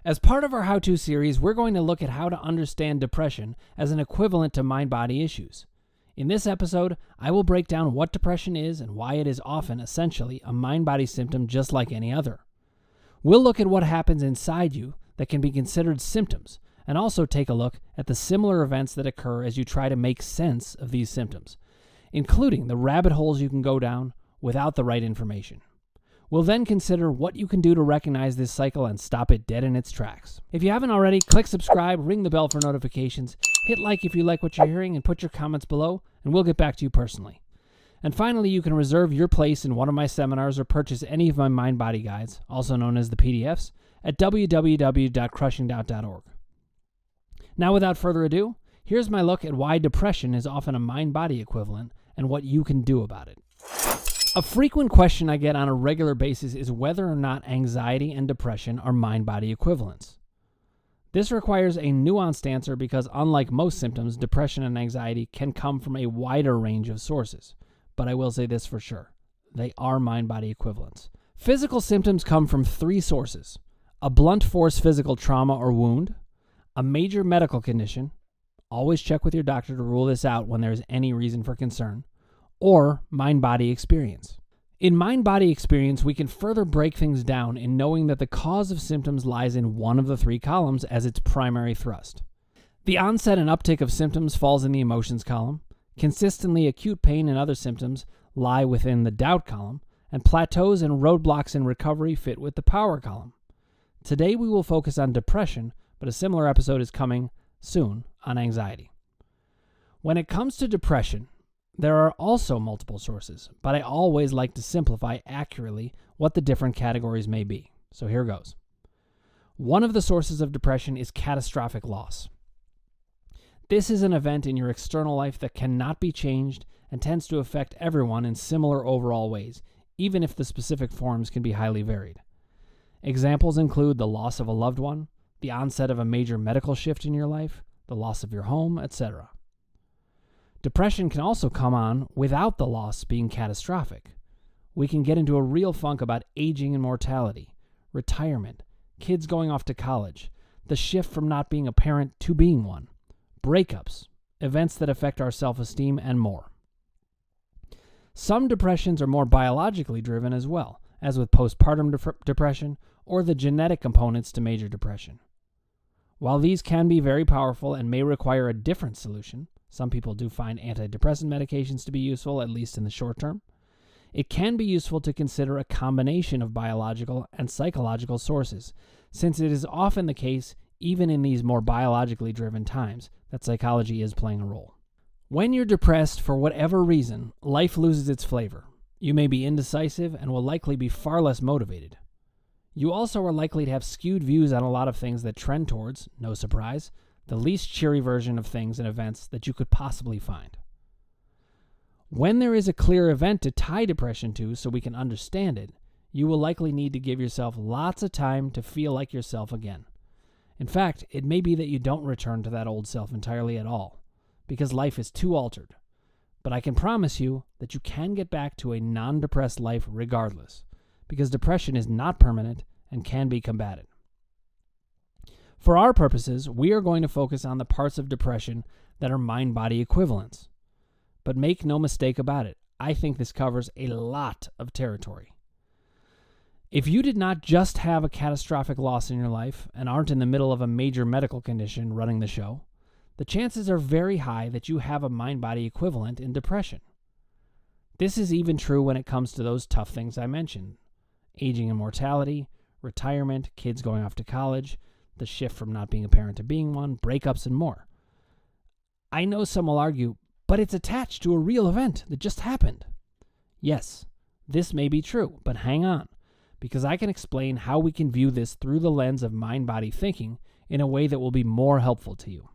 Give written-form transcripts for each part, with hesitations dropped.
As part of our how-to series, we're going to look at how to understand depression as an equivalent to mind-body issues. In this episode, I will break down what depression is and why it is often, essentially, a mind-body symptom just like any other. We'll look at what happens inside you that can be considered symptoms, and also take a look at the similar events that occur as you try to make sense of these symptoms, including the rabbit holes you can go down without the right information. We'll then consider what you can do to recognize this cycle and stop it dead in its tracks. If you haven't already, click subscribe, ring the bell for notifications, hit like if you like what you're hearing, and put your comments below, and we'll get back to you personally. And finally, you can reserve your place in one of my seminars or purchase any of my mind-body guides, also known as the PDFs, at www.crushingdoubt.org. Now, without further ado, here's my look at why depression is often a mind-body equivalent and what you can do about it. A frequent question I get on a regular basis is whether or not anxiety and depression are mind-body equivalents. This requires a nuanced answer because, unlike most symptoms, depression and anxiety can come from a wider range of sources. But I will say this for sure: they are mind-body equivalents. Physical symptoms come from three sources: a blunt force physical trauma or wound, a major medical condition — always check with your doctor to rule this out when there is any reason for concern — or mind-body experience. In mind-body experience, we can further break things down in knowing that the cause of symptoms lies in one of the three columns as its primary thrust. The onset and uptick of symptoms falls in the emotions column, consistently acute pain and other symptoms lie within the doubt column, and plateaus and roadblocks in recovery fit with the power column. Today we will focus on depression, but a similar episode is coming soon on anxiety. When it comes to depression, there are also multiple sources, but I always like to simplify accurately what the different categories may be. So here goes. One of the sources of depression is catastrophic loss. This is an event in your external life that cannot be changed and tends to affect everyone in similar overall ways, even if the specific forms can be highly varied. Examples include the loss of a loved one, the onset of a major medical shift in your life, the loss of your home, etc. Depression can also come on without the loss being catastrophic. We can get into a real funk about aging and mortality, retirement, kids going off to college, the shift from not being a parent to being one, breakups, events that affect our self-esteem, and more. Some depressions are more biologically driven as well, as with postpartum depression or the genetic components to major depression. While these can be very powerful and may require a different solution — some people do find antidepressant medications to be useful, at least in the short term — it can be useful to consider a combination of biological and psychological sources, since it is often the case, even in these more biologically driven times, that psychology is playing a role. When you're depressed for whatever reason, life loses its flavor. You may be indecisive and will likely be far less motivated. You also are likely to have skewed views on a lot of things that trend towards, no surprise, the least cheery version of things and events that you could possibly find. When there is a clear event to tie depression to so we can understand it, you will likely need to give yourself lots of time to feel like yourself again. In fact, it may be that you don't return to that old self entirely at all, because life is too altered. But I can promise you that you can get back to a non-depressed life regardless, because depression is not permanent and can be combated. For our purposes, we are going to focus on the parts of depression that are mind-body equivalents. But make no mistake about it, I think this covers a lot of territory. If you did not just have a catastrophic loss in your life and aren't in the middle of a major medical condition running the show, the chances are very high that you have a mind-body equivalent in depression. This is even true when it comes to those tough things I mentioned: aging and mortality, retirement, kids going off to college, the shift from not being a parent to being one, breakups, and more. I know some will argue, but it's attached to a real event that just happened. Yes, this may be true, but hang on, because I can explain how we can view this through the lens of mind-body thinking in a way that will be more helpful to you.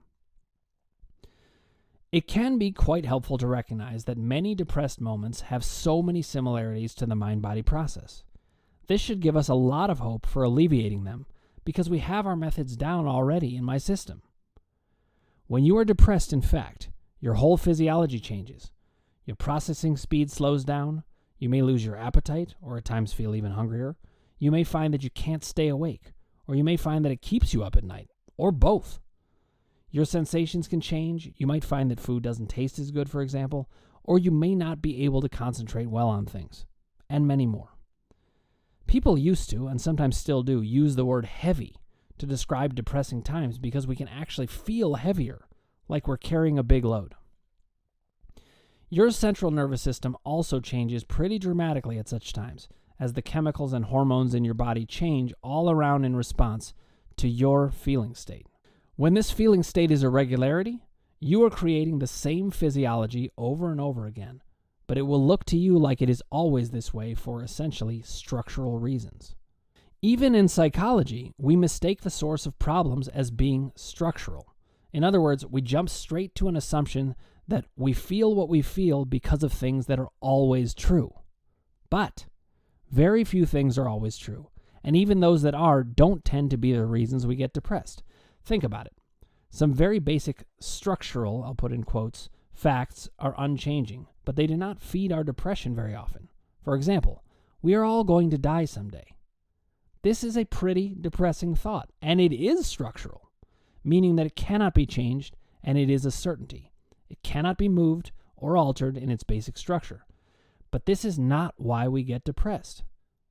It can be quite helpful to recognize that many depressed moments have so many similarities to the mind-body process. This should give us a lot of hope for alleviating them, because we have our methods down already in my system. When you are depressed, in fact, your whole physiology changes. Your processing speed slows down. You may lose your appetite, or at times feel even hungrier. You may find that you can't stay awake, or you may find that it keeps you up at night, or both. Your sensations can change. You might find that food doesn't taste as good, for example, or you may not be able to concentrate well on things, and many more. People used to, and sometimes still do, use the word heavy to describe depressing times because we can actually feel heavier, like we're carrying a big load. Your central nervous system also changes pretty dramatically at such times, as the chemicals and hormones in your body change all around in response to your feeling state. When this feeling state is irregularity, you are creating the same physiology over and over again, but it will look to you like it is always this way for essentially structural reasons. Even in psychology, we mistake the source of problems as being structural. In other words, we jump straight to an assumption that we feel what we feel because of things that are always true. But very few things are always true, and even those that are don't tend to be the reasons we get depressed. Think about it. Some very basic structural, I'll put in quotes, facts are unchanging, but they do not feed our depression very often. For example, we are all going to die someday. This is a pretty depressing thought, and it is structural, meaning that it cannot be changed, and it is a certainty. It cannot be moved or altered in its basic structure. But this is not why we get depressed.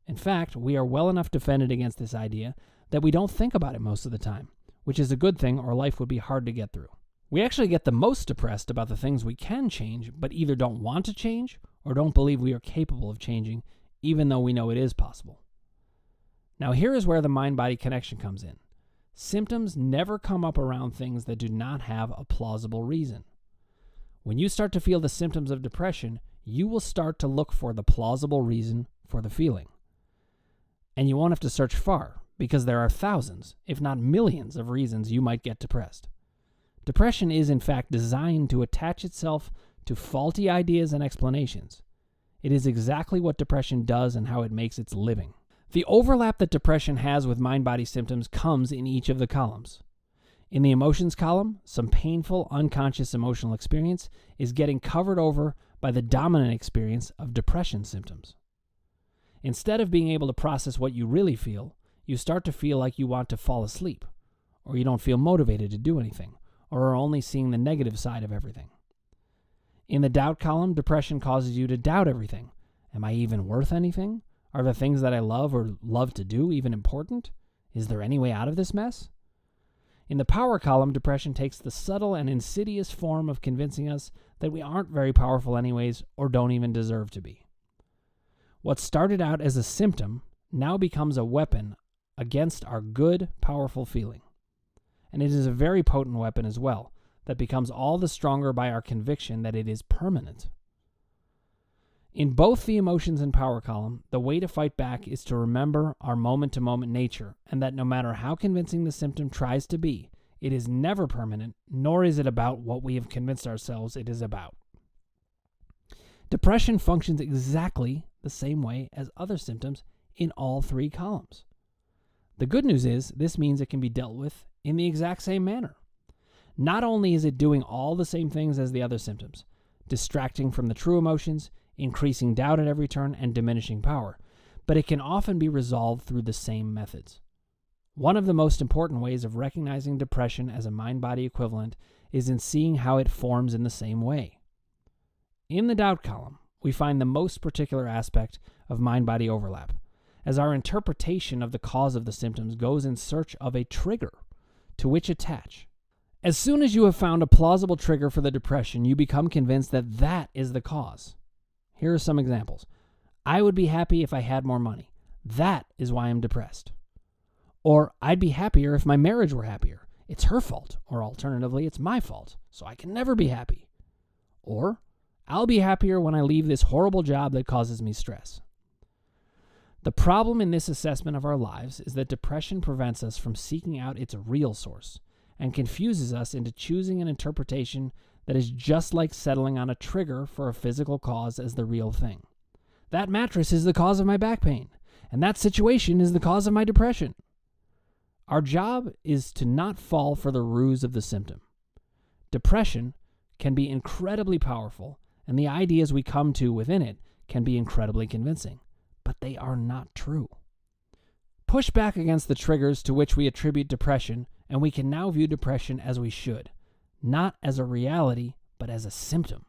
In fact, we are well enough defended against this idea that we don't think about it most of the time, which is a good thing, or life would be hard to get through. We actually get the most depressed about the things we can change, but either don't want to change or don't believe we are capable of changing, even though we know it is possible. Now, here is where the mind-body connection comes in. Symptoms never come up around things that do not have a plausible reason. When you start to feel the symptoms of depression, you will start to look for the plausible reason for the feeling. And you won't have to search far, because there are thousands, if not millions, of reasons you might get depressed. Depression is, in fact, designed to attach itself to faulty ideas and explanations. It is exactly what depression does and how it makes its living. The overlap that depression has with mind-body symptoms comes in each of the columns. In the emotions column, some painful, unconscious emotional experience is getting covered over by the dominant experience of depression symptoms. Instead of being able to process what you really feel, you start to feel like you want to fall asleep, or you don't feel motivated to do anything, or are only seeing the negative side of everything. In the doubt column, depression causes you to doubt everything. Am I even worth anything? Are the things that I love or love to do even important? Is there any way out of this mess? In the power column, depression takes the subtle and insidious form of convincing us that we aren't very powerful anyways or don't even deserve to be. What started out as a symptom now becomes a weapon against our good, powerful feeling. And it is a very potent weapon as well, that becomes all the stronger by our conviction that it is permanent. In both the emotions and power column, the way to fight back is to remember our moment-to-moment nature, and that no matter how convincing the symptom tries to be, it is never permanent, nor is it about what we have convinced ourselves it is about. Depression functions exactly the same way as other symptoms in all three columns. The good news is this means it can be dealt with in the exact same manner. Not only is it doing all the same things as the other symptoms, distracting from the true emotions, increasing doubt at every turn, and diminishing power, but it can often be resolved through the same methods. One of the most important ways of recognizing depression as a mind-body equivalent is in seeing how it forms in the same way. In the doubt column, we find the most particular aspect of mind-body overlap, as our interpretation of the cause of the symptoms goes in search of a trigger to which attach. As soon as you have found a plausible trigger for the depression, you become convinced that that is the cause. Here are some examples. I would be happy if I had more money. That is why I'm depressed. Or I'd be happier if my marriage were happier. It's her fault. Or alternatively, it's my fault, so I can never be happy. Or I'll be happier when I leave this horrible job that causes me stress. The problem in this assessment of our lives is that depression prevents us from seeking out its real source and confuses us into choosing an interpretation that is just like settling on a trigger for a physical cause as the real thing. That mattress is the cause of my back pain, and that situation is the cause of my depression. Our job is to not fall for the ruse of the symptom. Depression can be incredibly powerful, and the ideas we come to within it can be incredibly convincing, but they are not true. Push back against the triggers to which we attribute depression, and we can now view depression as we should, not as a reality, but as a symptom.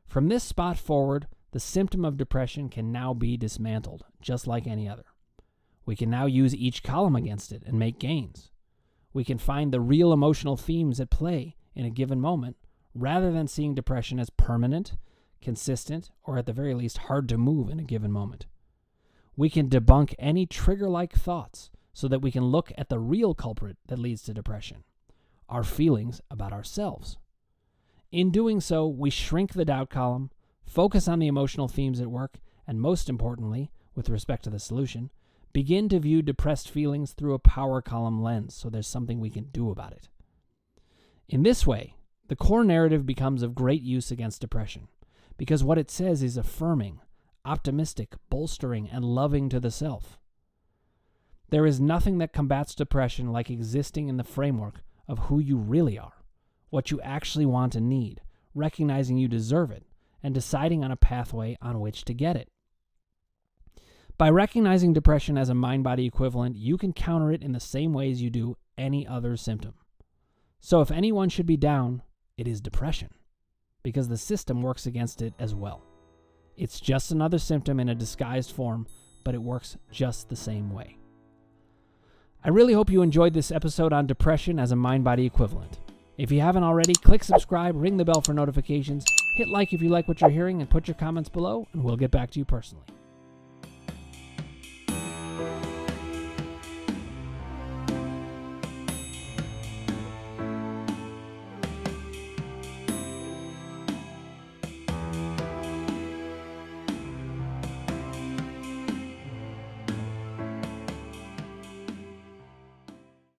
From this spot forward, the symptom of depression can now be dismantled, just like any other. We can now use each column against it and make gains. We can find the real emotional themes at play in a given moment, rather than seeing depression as permanent, consistent, or at the very least hard to move in a given moment. We can debunk any trigger-like thoughts so that we can look at the real culprit that leads to depression, our feelings about ourselves. In doing so, we shrink the doubt column, focus on the emotional themes at work, and most importantly, with respect to the solution, begin to view depressed feelings through a power column lens so there's something we can do about it. In this way, the core narrative becomes of great use against depression, because what it says is affirming, optimistic, bolstering, and loving to the self. There is nothing that combats depression like existing in the framework of who you really are, what you actually want and need, recognizing you deserve it, and deciding on a pathway on which to get it. By recognizing depression as a mind-body equivalent, you can counter it in the same ways you do any other symptom. So if anyone should be down, it is depression, because the system works against it as well. It's just another symptom in a disguised form, but it works just the same way. I really hope you enjoyed this episode on depression as a mind-body equivalent. If you haven't already, click subscribe, ring the bell for notifications, hit like if you like what you're hearing, and put your comments below, and we'll get back to you personally.